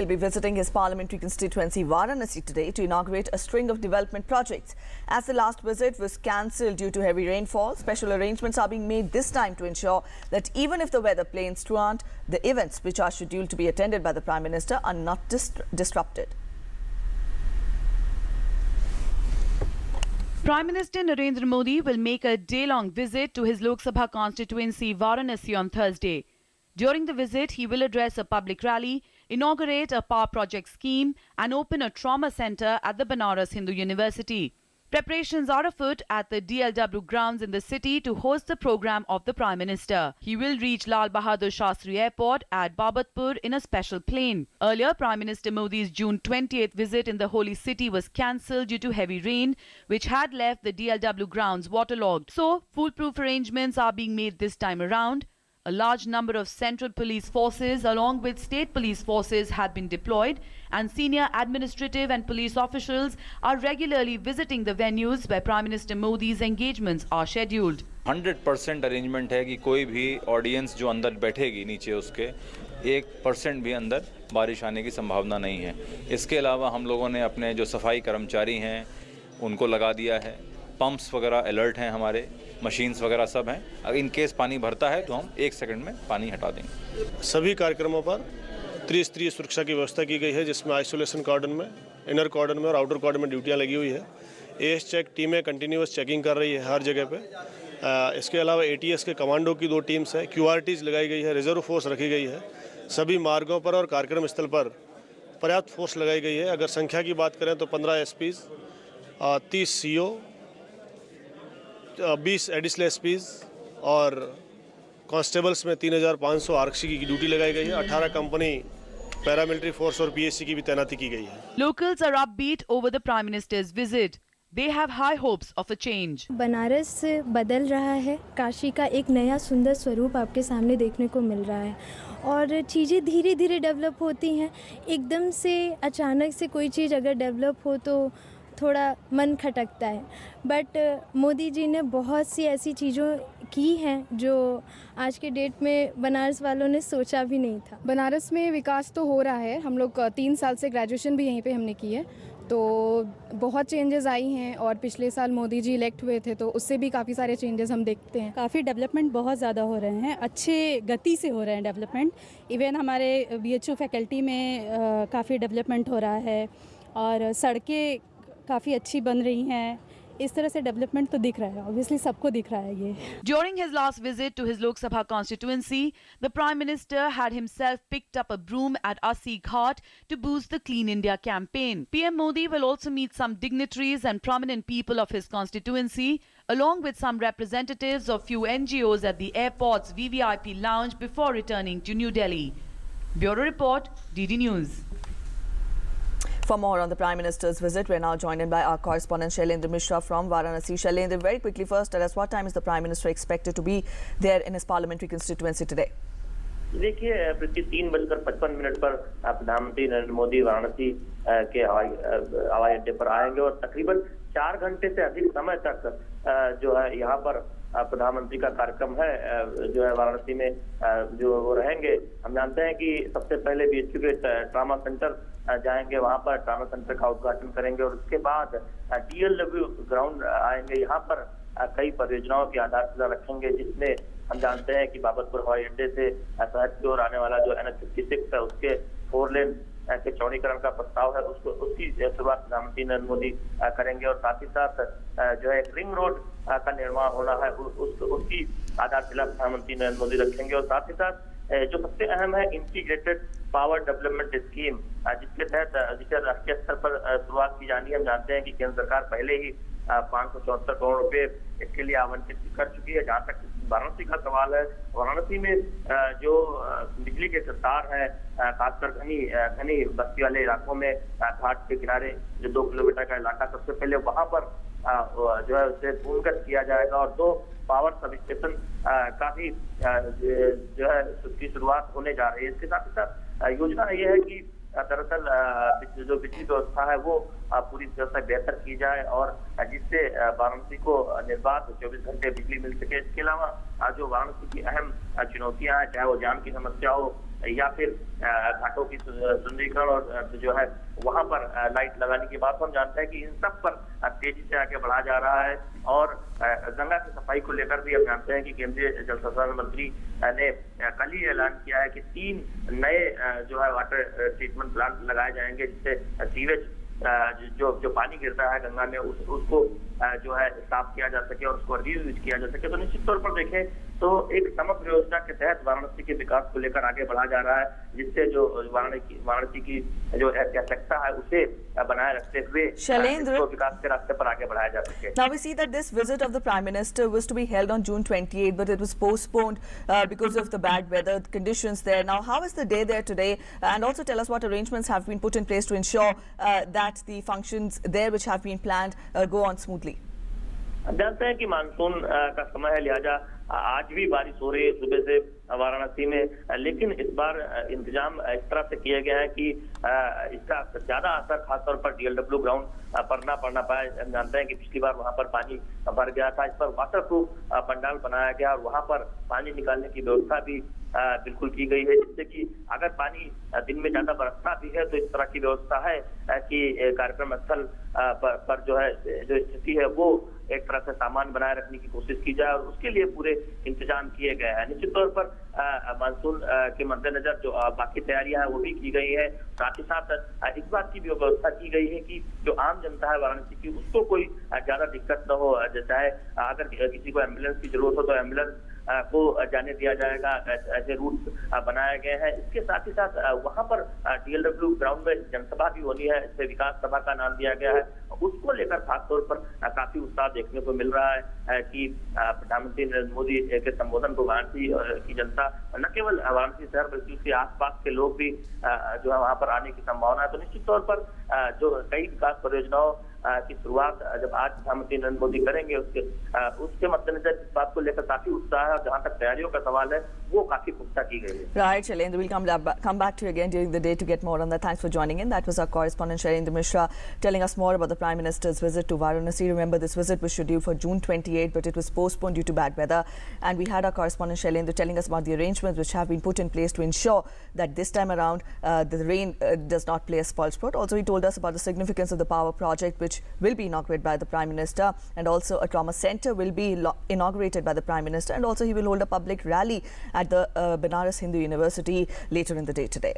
will be visiting his parliamentary constituency Varanasi today to inaugurate a string of development projects. As the last visit was cancelled due to heavy rainfall, special arrangements are being made this time to ensure that even if the weather planes truant, the events which are scheduled to be attended by the Prime Minister are not disrupted. Prime Minister Narendra Modi will make a day-long visit to his Lok Sabha constituency Varanasi on Thursday. During the visit, he will address a public rally, inaugurate a power project scheme and open a trauma centre at the Banaras Hindu University. Preparations are afoot at the DLW grounds in the city to host the programme of the Prime Minister. He will reach Lal Bahadur Shastri Airport at Babatpur in a special plane. Earlier, Prime Minister Modi's June 20th visit in the holy city was cancelled due to heavy rain, which had left the DLW grounds waterlogged. So, foolproof arrangements are being made this time around. A large number of central police forces along with state police forces have been deployed and senior administrative and police officials are regularly visiting the venues where Prime Minister Modi's engagements are scheduled. 100% arrangement है कि कोई भी audience जो अंदर बैठेगी नीचे उसके 1% भी अंदर बारिश आने की संभावना नहीं है। इसके अलावा हम लोगों ने अपने जो सफाई कर्मचारी हैं उनको लगा दिया है। पंप्स वगैरह अलर्ट हैं, हमारे मशीन्स वगैरह सब हैं। अगर इन केस पानी भरता है तो हम 1 सेकंड में पानी हटा देंगे। सभी कार्यक्रमों पर त्रिस्तरीय सुरक्षा की व्यवस्था की गई है, जिसमें आइसोलेशन कॉर्डन में, इनर कॉर्डन में और आउटर कॉर्डन में ड्यूटियां लगी हुई है। एएस चेक टीमें कंटिन्यूअस चेकिंग कर रही है हर जगह पे। इसके अलावा एटीएस के कमांडो की 2 टीम्स है, क्यूआरटीज लगाई गई है, रिजर्व फोर्स रखी गई है। सभी मार्गों पर और कार्यक्रम स्थल पर पर्याप्त फोर्स लगाई गई है। अगर संख्या की बात करें तो 15 एसपीज, 30 सीओ, 20 एडिशनल एसपीज और कांस्टेबल्स में 3500 आरक्षी की ड्यूटी लगाई गई है। 18 कंपनी पैरामिलिट्री फोर्स और पीएससी की भी तैनाती की गई है। Locals are upbeat over the Prime Minister's visit. They have high hopes of a change. Banaras बदल रहा है, काशी का एक नया सुंदर स्वरूप आपके सामने देखने को मिल रहा है और चीज़ें धीरे धीरे डेवलप होती हैं। एकदम से अचानक से कोई चीज़ अगर डेवलप हो तो थोड़ा मन खटकता है, बट मोदी जी ने बहुत सी ऐसी चीज़ों की हैं जो आज के डेट में बनारस वालों ने सोचा भी नहीं था। बनारस में विकास तो हो रहा है। हम लोग 3 साल से ग्रेजुएशन भी यहीं पे हमने की है, तो बहुत चेंजेस आई हैं और पिछले साल मोदी जी इलेक्ट हुए थे तो उससे भी काफ़ी सारे चेंजेस हम देखते हैं। काफ़ी डेवलपमेंट बहुत ज़्यादा हो रहे हैं, अच्छे गति से हो रहे हैं डेवलपमेंट। इवन हमारे बीएचयू फैकल्टी में काफ़ी डेवलपमेंट हो रहा है और सड़कें काफ़ी अच्छी बन रही हैं। इस तरह से डेवलपमेंट तो दिख रहा है, ऑब्वियसली सबको दिख रहा है ये। During his last visit to his Lok Sabha constituency, the Prime Minister had himself picked up a broom at Assi Ghat to boost the Clean India campaign. PM Modi will also meet some dignitaries and prominent people of his constituency, along with some representatives of few NGOs at the airport's VVIP lounge before returning to New Delhi. Bureau Report, DD News. For more on the Prime Minister's visit, we're now joined in by our correspondent Shailendra Mishra from Varanasi. Shailendra, very quickly first, tell us what time is the Prime Minister expected to be there in his parliamentary constituency today? देखिए, 3:55 पर प्रधानमंत्री नरेंद्र मोदी वाराणसी के हवाई अड्डे पर आएंगे और तकरीबन 4 घंटे से अधिक समय तक जो है यहाँ पर प्रधानमंत्री का कार्यक्रम है जो है वाराणसी में जो वो रहेंगे। हम जानते हैं कि सबसे पहले बीएचयू के ट्रामा सेंटर जाएंगे, वहां पर ट्रामा सेंटर का उद्घाटन करेंगे और उसके बाद डीएलडब्ल्यू ग्राउंड आएंगे। यहाँ पर कई परियोजनाओं की आधारशिला रखेंगे, जिसमें हम जानते हैं कि बाबतपुर हवाई अड्डे से शहर की ओर आने वाला जो NH56 है उसके 4 लेन के चौड़ीकरण का प्रस्ताव है, उसकी शुरुआत प्रधानमंत्री नरेंद्र मोदी करेंगे और साथ ही साथ जो है एक रिंग रोड का निर्माण होना है उसकी आधारशिला प्रधानमंत्री नरेंद्र मोदी रखेंगे और साथ ही साथ जो सबसे अहम है इंटीग्रेटेड पावर डेवलपमेंट स्कीम, जिसके तहत जिसे राष्ट्रीय स्तर पर शुरुआत की जानी है। हम जानते हैं कि केंद्र सरकार पहले ही 574 करोड़ रुपए इसके लिए आवंटित कर चुकी है। जहाँ तक वाराणसी का सवाल है, वाराणसी में जो बिजली के तार है, खासकर घनी बस्ती वाले इलाकों में घाट के किनारे जो 2 किलोमीटर का इलाका, सबसे पहले वहां पर जो है उसे भूमिगत किया जाएगा और 2 पावर सब स्टेशन का भी जो है उसकी शुरुआत होने जा रही है। इसके साथ ही साथ योजना ये है कि दरअसल जो बिजली व्यवस्था है वो पूरी तरह से बेहतर की जाए और जिससे वाराणसी को निर्बाध 24 घंटे बिजली मिल सके। इसके अलावा जो वाराणसी की अहम चुनौतियां हैं, चाहे वो जाम की समस्या हो या फिर घाटों की सुंदरीकरण और जो है वहां पर लाइट लगाने की बात हम जानते हैं कि इन सब पर तेजी से आगे बढ़ा जा रहा है। और गंगा की सफाई को लेकर भी हम जानते हैं कि केंद्रीय जल संसाधन मंत्री ने कल ही ऐलान किया है कि 3 नए जो है वाटर ट्रीटमेंट प्लांट लगाए जाएंगे, जिससे सीवेज जो पानी गिरता है गंगा में उसको जो है साफ किया जा सके और उसको रीयूज किया जा सके। तो निश्चित तौर पर देखें तो एक समग्र योजना के तहत वाराणसी के विकास को लेकर आगे बढ़ा जा रहा है, जिससे जो वाराणसी की जो आवश्यकता है उसे बनाए रखते हुए शैलेंद्र, विकास के रास्ते पर आगे बढ़ाया जा सके। Now we see that this visit of the Prime Minister was to be held on June 28, but it was postponed because of the bad weather conditions there. Now, how is the day there today? And also tell us what arrangements have been put in place to ensure that the functions there which have been planned go on smoothly. जानते हैं कि monsoon का समय है, लिहाजा आज भी बारिश हो रही है सुबह से वाराणसी में, लेकिन इस बार इंतजाम इस तरह से किए गए हैं कि इसका ज्यादा असर खासतौर पर डीएलडब्ल्यू ग्राउंड पर ना पड़ना पाए। हम जानते हैं कि पिछली बार वहां पर पानी भर गया था, इस पर वाटर प्रूफ पंडाल बनाया गया और वहां पर पानी निकालने की व्यवस्था भी बिल्कुल की गई है, जिससे कि अगर पानी दिन में ज्यादा बरसता भी है तो इस तरह की व्यवस्था है कि कार्यक्रम स्थल पर जो है जो स्थिति है वो एक तरह से सामान बनाए रखने की कोशिश की जाए और उसके लिए पूरे इंतजाम किए गए हैं। निश्चित तौर पर मानसून के मद्देनजर जो बाकी तैयारियां हैं वो भी की गई है। साथ ही साथ इस बात की भी व्यवस्था की गई है कि जो आम जनता है वाराणसी की उसको कोई ज्यादा दिक्कत न हो, चाहे अगर किसी को एम्बुलेंस की जरूरत हो तो एम्बुलेंस को जाने दिया जाएगा, ऐसे रूट बनाए गए हैं। इसके साथ ही साथ वहां पर डीएलडब्ल्यू ग्राउंड में जनसभा भी होनी है, इसे विकास सभा का नाम दिया गया है। उसको लेकर खासतौर पर काफी उत्साह देखने को मिल रहा है कि प्रधानमंत्री नरेंद्र मोदी के संबोधन को वाराणसी की जनता, न केवल वाराणसी शहर बल्कि उसके आसपास के लोग भी जो है वहां पर आने की संभावना है। तो निश्चित तौर पर जो कई विकास परियोजनाओं की शुरुआत जब आज प्रधानमंत्री नरेंद्र मोदी करेंगे उसके मद्देनजर इस बात को लेकर काफी उत्साह है और जहां तक तैयारियों का सवाल है वो काफी पुख्ता की गई है। Right, Shailendra, we'll come back to you again during the day to get more on that. Thanks for joining in. That was our correspondent Shailendra Mishra telling us more about the Prime Minister's visit to Varanasi. Remember, this visit was scheduled for June 28, but it was postponed due to bad weather. And we had our correspondent Shailendra telling us about the arrangements which have been put in place to ensure that this time around the rain does not play a spoilsport. Also, he told us about the significance of the power project, which will be inaugurated by the Prime Minister, and also a trauma center will be inaugurated by the Prime Minister, and also he will hold a public rally at the Banaras Hindu University later in the day today.